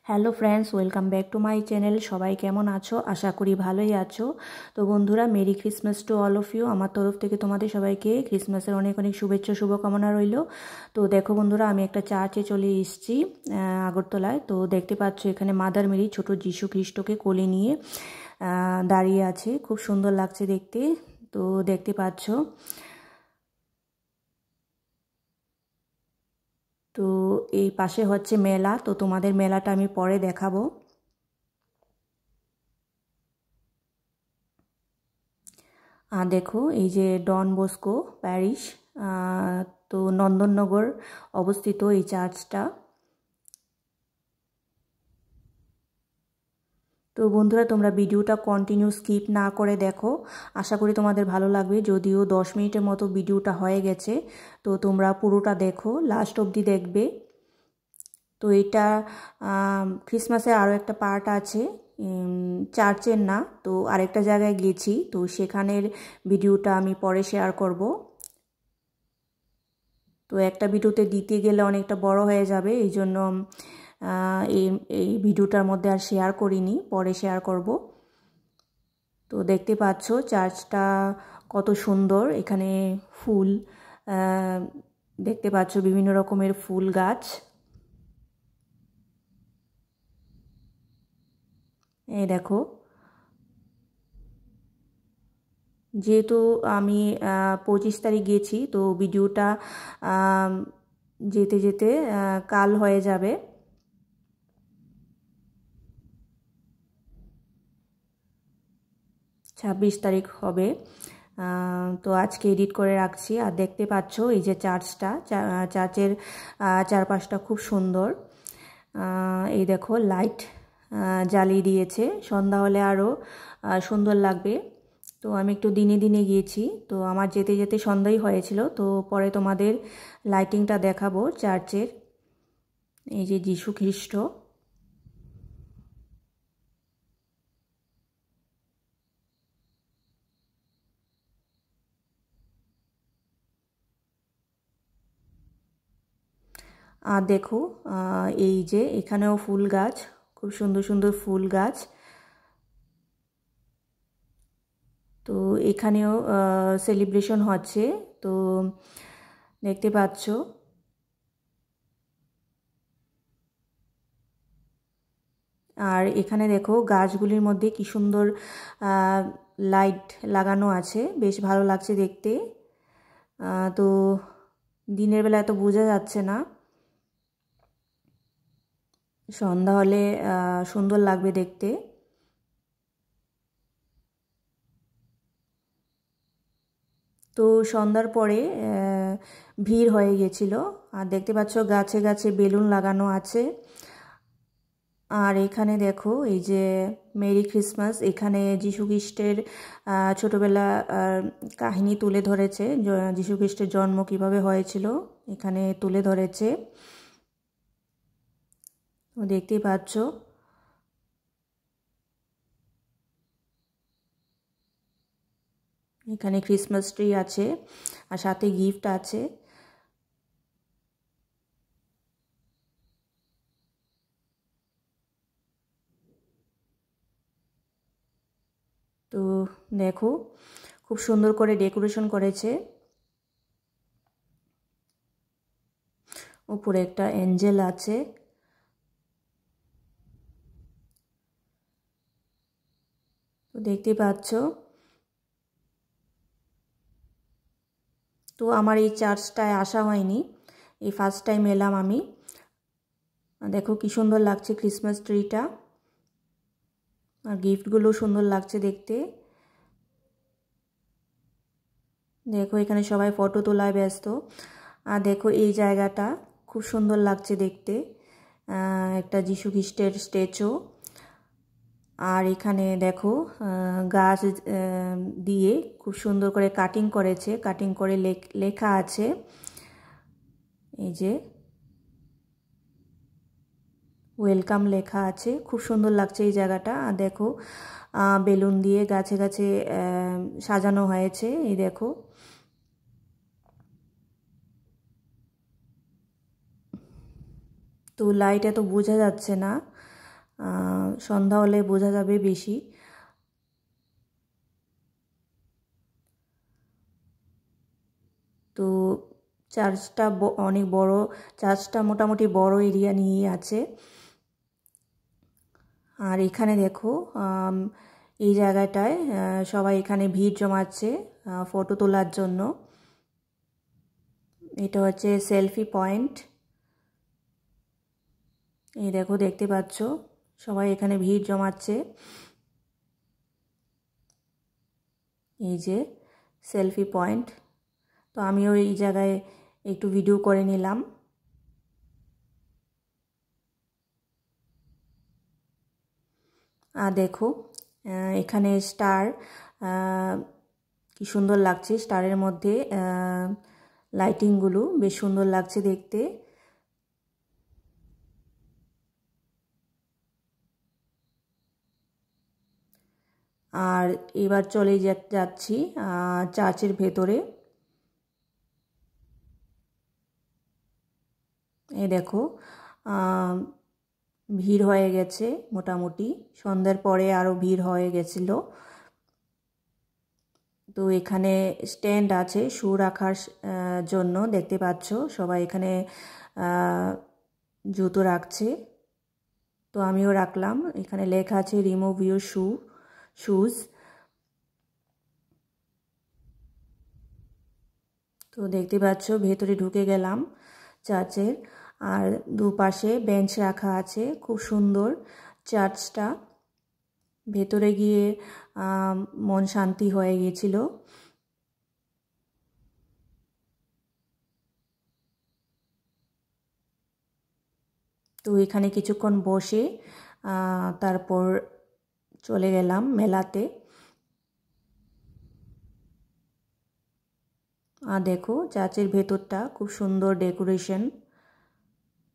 Hello friends, welcome back to my channel. সবাই কেমন আছো? আশা করি ভালোই আছো। তো বন্ধুরা, merry Christmas to all of you. আমার তরফ থেকে তোমাদের সবাইকে ক্রিসমাসের অনেক অনেক শুভেচ্ছা শুভকামনা রইল। তো দেখো বন্ধুরা, আমি একটা চার্চে চলে এসেছি আগরতলায়। তো দেখতে পাচ্ছ এখানে মাদার মেরি ছোট যীশু খ্রিস্টকে কোলে নিয়ে দাঁড়িয়ে আছে। খুব সুন্দর লাগছে দেখতে। তো দেখতে পাচ্ছ, তো এই পাশে হচ্ছে মেলা। তো তোমাদের মেলাটা আমি পরে দেখাবো। দেখো এই যে ডন বস্কো প্যারিস, তো নন্দননগর অবস্থিত এই চার্চটা। তো বন্ধুরা, তোমরা ভিডিওটা কন্টিনিউ স্কিপ না করে দেখো, আশা করি তোমাদের ভালো লাগবে। যদিও 10 মিনিটের মতো ভিডিওটা হয়ে গেছে, তো তোমরা পুরোটা দেখো, লাস্ট অবধি দেখবে। তো এটা ক্রিসমাসের আরও একটা পার্ট আছে, চার্চের না, তো আরেকটা জায়গায় গেছি, তো সেখানের ভিডিওটা আমি পরে শেয়ার করব। তো একটা ভিডিওতে দিতে গেলে অনেকটা বড় হয়ে যাবে, এই জন্য এই এই ভিডিওটার মধ্যে আর শেয়ার করিনি, পরে শেয়ার করব। তো দেখতে পাচ্ছ চার্চটা কত সুন্দর। এখানে ফুল দেখতে পাচ্ছ, বিভিন্ন রকমের ফুল গাছ। এই দেখো, যেহেতু আমি 25 তারিখ গেছি, তো ভিডিওটা যেতে যেতে কাল হয়ে যাবে। 26 তারিখ হবে। তো আজকে এডিট করে রাখছি। আর দেখতে পাচ্ছ এই যে চার্চটা, চার্চের চারপাশটা খুব সুন্দর। এই দেখো লাইট জ্বালিয়ে দিয়েছে, সন্ধ্যা হলে আরও সুন্দর লাগবে। তো আমি একটু দিনে দিনে গিয়েছি, তো আমার যেতে যেতে সন্ধ্যাই হয়েছিল। তো পরে তোমাদের লাইটিংটা দেখাবো চার্চের। এই যে যীশু খ্রিস্ট। আর দেখো এই যে এখানেও ফুল গাছ, খুব সুন্দর সুন্দর ফুল গাছ। তো এখানেও সেলিব্রেশন হচ্ছে, তো দেখতে পাচ্ছ। আর এখানে দেখো গাছগুলির মধ্যে কি সুন্দর লাইট লাগানো আছে, বেশ ভালো লাগছে দেখতে। তো দিনের বেলা এত বোঝা যাচ্ছে না, সন্ধ্যা হলে সুন্দর লাগবে দেখতে। তো সন্ধ্যার পরে ভিড় হয়ে গেছিল। আর দেখতে পাচ্ছ গাছে গাছে বেলুন লাগানো আছে। আর এখানে দেখো এই যে মেরি ক্রিসমাস, এখানে যীশু খ্রিস্টের ছোটোবেলা কাহিনী তুলে ধরেছে। যীশু খ্রিস্টের জন্ম কিভাবে হয়েছিল এখানে তুলে ধরেছে, দেখতেই পাচ্ছ। এখানে ক্রিসমাস ট্রি আছে, আর সাথে গিফট আছে। তো দেখো খুব সুন্দর করে ডেকোরেশন করেছে। উপরে একটা অ্যাঞ্জেল আছে। তো দেখতে পাচ্ছ। তো আমার এই চার্চটায় আসা হয়নি, এই ফার্স্ট টাইম এলাম আমি। দেখো কি সুন্দর লাগছে ক্রিসমাস ট্রিটা, আর গিফটগুলো সুন্দর লাগছে দেখতে। দেখো এখানে সবাই ফটো তোলায় ব্যস্ত। আর দেখো এই জায়গাটা খুব সুন্দর লাগছে দেখতে, একটা যীশু খ্রিস্টের স্ট্যাচু। আর এখানে দেখো গাছ দিয়ে খুব সুন্দর করে কাটিং করেছে, কাটিং করে লেখা আছে এই যে ওয়েলকাম লেখা আছে। খুব সুন্দর লাগছে এই জায়গাটা। আর দেখো বেলুন দিয়ে গাছে গাছে সাজানো হয়েছে, এই দেখো। তো লাইট এত বোঝা যাচ্ছে না, সন্ধ্যা হলে বোঝা যাবে বেশি। তো চার্চটা অনেক বড়, চার্চটা মোটামুটি বড় এরিয়া নিয়েই আছে। আর এখানে দেখো এই জায়গাটায় সবাই এখানে ভিড় জমাচ্ছে ফটো তোলার জন্য। এটা হচ্ছে সেলফি পয়েন্ট। এই দেখো, দেখতে পাচ্ছ সবাই এখানে ভিড় জমাচ্ছে। এই যে সেলফি পয়েন্ট। তো আমিও এই জায়গায় একটু ভিডিও করে নিলাম। আর দেখো এখানে স্টার, কি সুন্দর লাগছে স্টারের মধ্যে লাইটিংগুলো, বেশ সুন্দর লাগছে দেখতে। আর এবার চলে যাচ্ছি চার্চের ভেতরে। এই দেখো ভিড় হয়ে গেছে, মোটামুটি সন্ধ্যার পরে আরও ভিড় হয়ে গেছিল। তো এখানে স্ট্যান্ড আছে শু রাখার জন্য, দেখতে পাচ্ছ সবাই এখানে জুতো রাখছে। তো আমিও রাখলাম। এখানে লেখা আছে রিমুভ ইউর শুজ। তো দেখতে পাচ্ছ ভেতরে ঢুকে গেলাম চার্চের। আর দুপাশে বেঞ্চ রাখা আছে, খুব সুন্দর চার্চটা। ভেতরে গিয়ে মন শান্তি হয়ে গিয়েছিল। তো এখানে কিছুক্ষণ বসে তারপর চলে গেলাম মেলাতে। আর দেখো চার্চের ভেতরটা খুব সুন্দর ডেকোরেশন,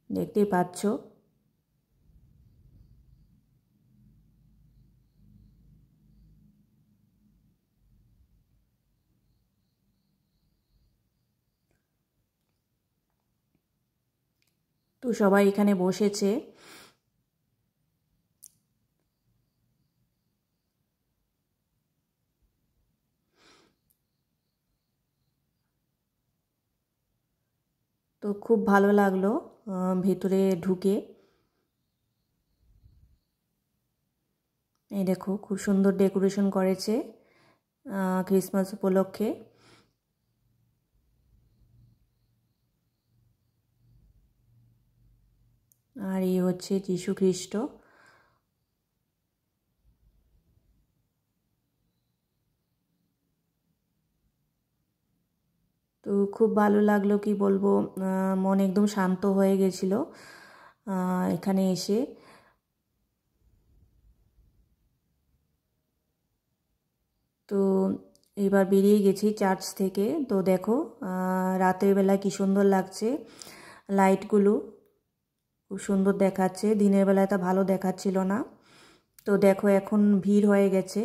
দেখতেই পাচ্ছ। তো সবাই এখানে বসেছে। তো খুব ভালো লাগলো ভেতরে ঢুকে। এই দেখো খুব সুন্দর ডেকোরেশন করেছে ক্রিসমাস উপলক্ষে। আর এই হচ্ছে যীশু খ্রিস্ট। তো খুব ভালো লাগলো, কি বলবো, মন একদম শান্ত হয়ে গেছিল এখানে এসে। তো এবার বেরিয়ে গেছি চার্চ থেকে। তো দেখো রাতের বেলা কি সুন্দর লাগছে, লাইটগুলো খুব সুন্দর দেখাচ্ছে। দিনের বেলায় তা ভালো দেখাচ্ছিল না। তো দেখো এখন ভিড় হয়ে গেছে,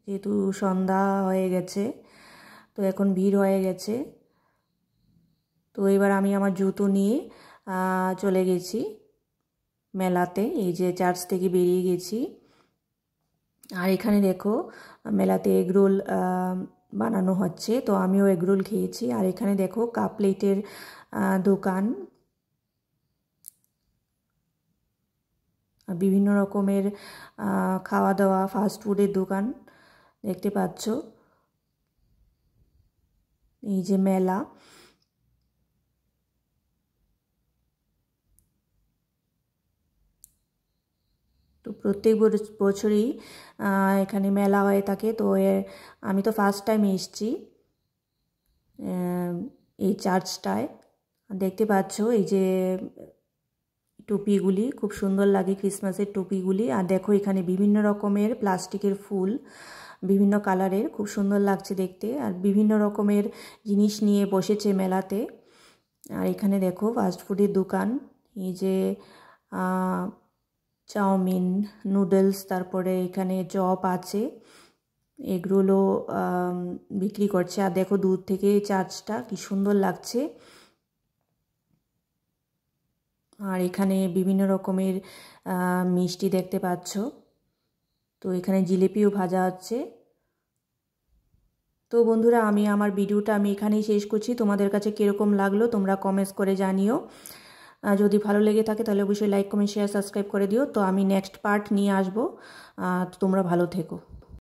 যেহেতু সন্ধ্যা হয়ে গেছে, তো এখন ভিড় হয়ে গেছে। তো এবার আমি আমার জুতো নিয়ে চলে গেছি মেলাতে। এই যে চার্চ থেকে বেরিয়ে গেছি। আর এখানে দেখো মেলাতে এগরোল বানানো হচ্ছে, তো আমিও এগরোল খেয়েছি। আর এখানে দেখো কাপ প্লেটের দোকান, বিভিন্ন রকমের খাওয়া দাওয়া ফাস্ট ফুডের দোকান দেখতে পাচ্ছ। এই যে মেলা, তো প্রত্যেক বছরই এখানে মেলা হয়ে থাকে। তো আমি তো ফার্স্ট টাইম এসেছি এই চার্চটায়। দেখতে পাচ্ছ এই যে টুপিগুলি খুব সুন্দর লাগে, ক্রিসমাসের টুপিগুলি। আর দেখো এখানে বিভিন্ন রকমের প্লাস্টিকের ফুল, বিভিন্ন কালারের, খুব সুন্দর লাগছে দেখতে। আর বিভিন্ন রকমের জিনিস নিয়ে বসেছে মেলাতে। আর এখানে দেখো ফাস্ট ফুডের দোকান, এই যে চাউমিন, নুডলস, তারপরে এখানে চপ আছে, এগুলো বিক্রি করছে। আর দেখো দূর থেকে চার্চটা কি সুন্দর লাগছে। আর এখানে বিভিন্ন রকমের মিষ্টি দেখতে পাচ্ছ। তো এখানে জিলিপিও ভাজা হচ্ছে। তো বন্ধুরা, আমি আমার ভিডিওটা এখানেই শেষ করছি। তোমাদের কাছে কীরকম লাগলো তোমরা কমেন্টস করে জানিও। যদি ভালো লেগে থাকে তাহলে অবশ্যই লাইক, কমেন্ট, শেয়ার, সাবস্ক্রাইব করে দিও। তো আমি নেক্সট পার্ট নিয়ে আসবো। তোমরা ভালো থেকো।